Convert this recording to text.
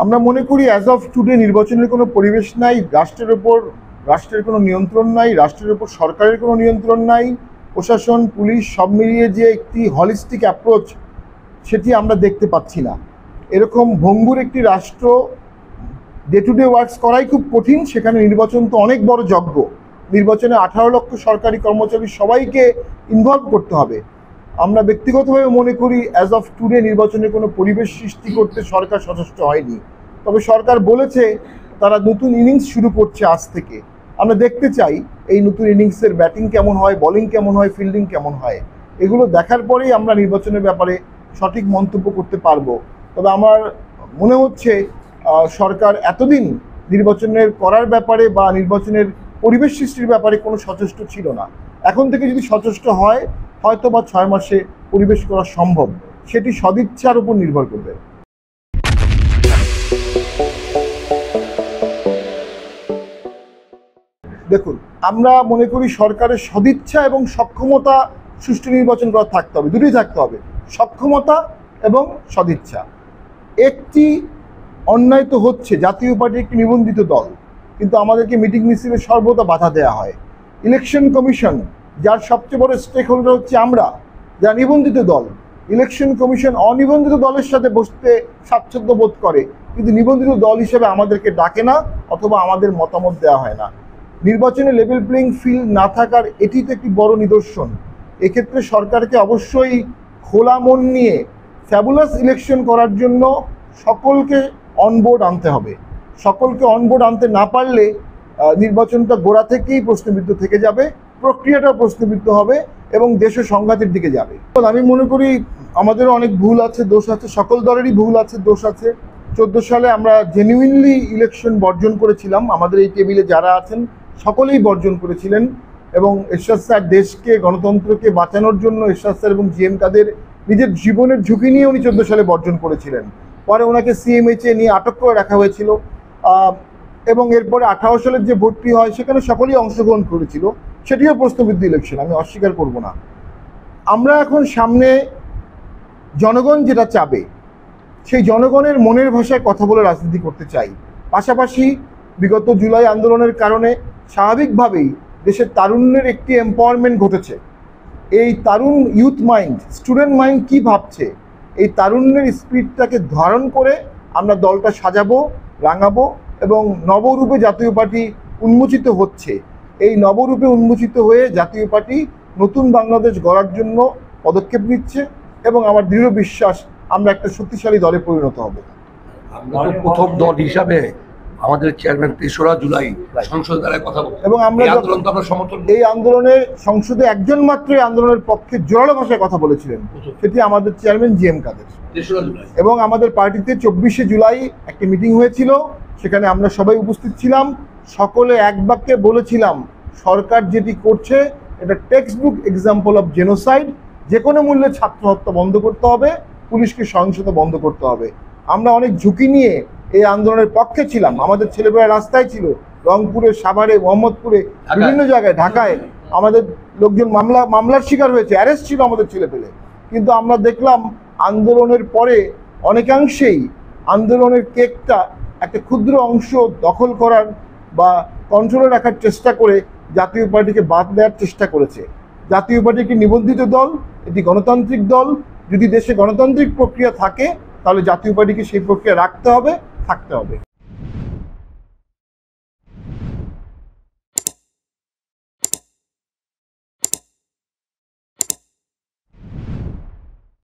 আমরা মনে করি অ্যাজ অফ টুডে নির্বাচনের কোনো পরিবেশ নাই, রাষ্ট্রের কোনো নিয়ন্ত্রণ নাই, রাষ্ট্রের উপর সরকারের কোনো নিয়ন্ত্রণ নাই। প্রশাসন, পুলিশ সব মিলিয়ে যে একটি হলিস্টিক অ্যাপ্রোচ সেটি আমরা দেখতে পাচ্ছি না। এরকম ভঙ্গুর একটি রাষ্ট্র ডে টু ডে ওয়ার্কস করাই খুব কঠিন। সেখানে নির্বাচন তো অনেক বড় যজ্ঞ। নির্বাচনে 18 লক্ষ সরকারি কর্মচারী সবাইকে ইনভলভ করতে হবে। আমরা ব্যক্তিগতভাবে মনে করি অ্যাজ অফ টুডে নির্বাচনের কোনো পরিবেশ সৃষ্টি করতে সরকার সচেষ্ট হয়নি। তবে সরকার বলেছে তারা নতুন ইনিংস শুরু করছে আজ থেকে। আমরা দেখতে চাই এই নতুন ইনিংসের ব্যাটিং কেমন হয়, বোলিং কেমন হয়, ফিল্ডিং কেমন হয়। এগুলো দেখার পরেই আমরা নির্বাচনের ব্যাপারে সঠিক মন্তব্য করতে পারবো। তবে আমার মনে হচ্ছে সরকার এতদিন নির্বাচনের করার ব্যাপারে বা নির্বাচনের পরিবেশ সৃষ্টির ব্যাপারে কোনো সচেষ্ট ছিল না। এখন থেকে যদি সচেষ্ট হয়, হয়তো বা 6 মাসে পরিবেশ করা সম্ভব। সেটি সদিচ্ছার উপর নির্ভর করবে। দেখুন, আমরা মনে করি সরকারের সদিচ্ছা এবং সক্ষমতা সুষ্ঠু নির্বাচন করা থাকতে হবে, দুটোই থাকতে হবে, সক্ষমতা এবং সদিচ্ছা। একটি অন্যায় তো হচ্ছে, জাতীয় পার্টি একটি নিবন্ধিত দল, কিন্তু আমাদেরকে মিটিং মিছিলে সর্বদা বাধা দেওয়া হয়। ইলেকশন কমিশন, যার সবচেয়ে বড় স্টেক হোল্ডার হচ্ছে আমরা, যারা নিবন্ধিত দল, ইলেকশন কমিশন অনিবন্ধিত দলের সাথে বসতে স্বাচ্ছন্দ্য বোধ করে, কিন্তু নিবন্ধিত দল হিসেবে আমাদেরকে ডাকে না অথবা আমাদের মতামত দেওয়া হয় না। নির্বাচনে লেভেল প্লেইং ফিল্ড না থাকার এটি তো একটি বড় নিদর্শন। এক্ষেত্রে সরকারকে অবশ্যই খোলা মন নিয়ে ফ্যাবুলাস ইলেকশন করার জন্য সকলকে অনবোর্ড আনতে হবে। সকলকে অনবোর্ড আনতে না পারলে নির্বাচনটা গোড়া থেকেই প্রশ্নবিদ্ধ থেকে যাবে, প্রক্রিয়াটা প্রশ্নবিদ্ধ হবে এবং দেশের সংঘাতের দিকে যাবে। আমি মনে করি আমাদেরও অনেক ভুল আছে, দোষ আছে, সকল দলেরই ভুল আছে, দোষ আছে। 14 সালে আমরা জেনুইনলি ইলেকশন বর্জন করেছিলাম। আমাদের এই টেবিলে যারা আছেন সকলেই বর্জন করেছিলেন এবং এরশাদ স্যার দেশকে, গণতন্ত্রকে বাঁচানোর জন্য এরশাদ স্যার এবং জিএম কাদের নিজের জীবনের ঝুঁকি নিয়ে উনি 14 সালে বর্জন করেছিলেন। পরে ওনাকে সিএমএইচে নিয়ে আটক করে রাখা হয়েছিল এবং এরপরে 18 সালের যে ভোটটি হয় সেখানে সকলেই অংশগ্রহণ করেছিল, সেটিও প্রশ্নবিদ্ধ ইলেকশন, আমি অস্বীকার করব না। আমরা এখন সামনে জনগণ যেটা চাবে সেই জনগণের মনের ভাষায় কথা বলে রাজনীতি করতে চাই। পাশাপাশি বিগত জুলাই আন্দোলনের কারণে স্বাভাবিকভাবেই দেশের তারুণ্যের একটি এম্পাওয়ারমেন্ট ঘটেছে। এই Tarun youth mind, student mind কি ভাবছে, এই তারুণ্যের স্পিরিটটাকে ধারণ করে আমরা দলটা সাজাবো, রাঙাবো এবং নবরূপে জাতীয় পার্টি উন্মোচিত হচ্ছে। এই নবরূপে উন্মোচিত হয়ে জাতীয় পার্টি নতুন বাংলাদেশ গড়ার জন্য পদক্ষেপ নিচ্ছে এবং আমার দৃঢ় বিশ্বাস আমরা একটা শক্তিশালী দলে পরিণত হব। প্রথম দল হিসাবে আমাদের চেয়ারম্যান 3রা জুলাই সংসদে দ্বারা কথা বলবেন এবং আমরা সমর্থন এই আন্দোলনে সংসদে একজন মাত্র এই আন্দোলনের পক্ষে জোরালো ভাষায় কথা বলেছিলেন, সেটি আমাদের চেয়ারম্যান জিএম কাদের। এবং আমাদের পার্টিতে 24শে জুলাই একটি মিটিং হয়েছিল, সেখানে আমরা সবাই উপস্থিত ছিলাম। সকলে এক বাক্যে বলেছিলাম সরকার যেটি করছে এটা text book example of genocide. যে কোনো মূল্যে ছাত্র হত্যা বন্ধ করতে হবে, পুলিশকে সহিংসতা বন্ধ করতে হবে। আমরা অনেক ঝুঁকি নিয়ে এই আন্দোলনের পক্ষে ছিলাম। আমাদের ছেলেমেয়েরা রাস্তায় ছিল, রংপুরে, সাভারে, মোহাম্মদপুরে, বিভিন্ন জায়গায়, ঢাকায় আমাদের লোকজন মামলার শিকার হয়েছে, অ্যারেস্ট ছিল আমাদের ছেলেপেলে। কিন্তু আমরা দেখলাম আন্দোলনের পরে অনেকাংশেই আন্দোলনের কেকটা একটা ক্ষুদ্র অংশ দখল করার বা কন্ট্রোলে রাখার চেষ্টা করে জাতীয় পার্টিকে বাদ দেওয়ার চেষ্টা করেছে। জাতীয় পার্টি একটি নিবন্ধিত দল, এটি গণতান্ত্রিক দল। যদি দেশে গণতান্ত্রিক প্রক্রিয়া থাকে তাহলে জাতীয় পার্টিকে সেই প্রক্রিয়া রাখতে হবে, থাকতে হবে।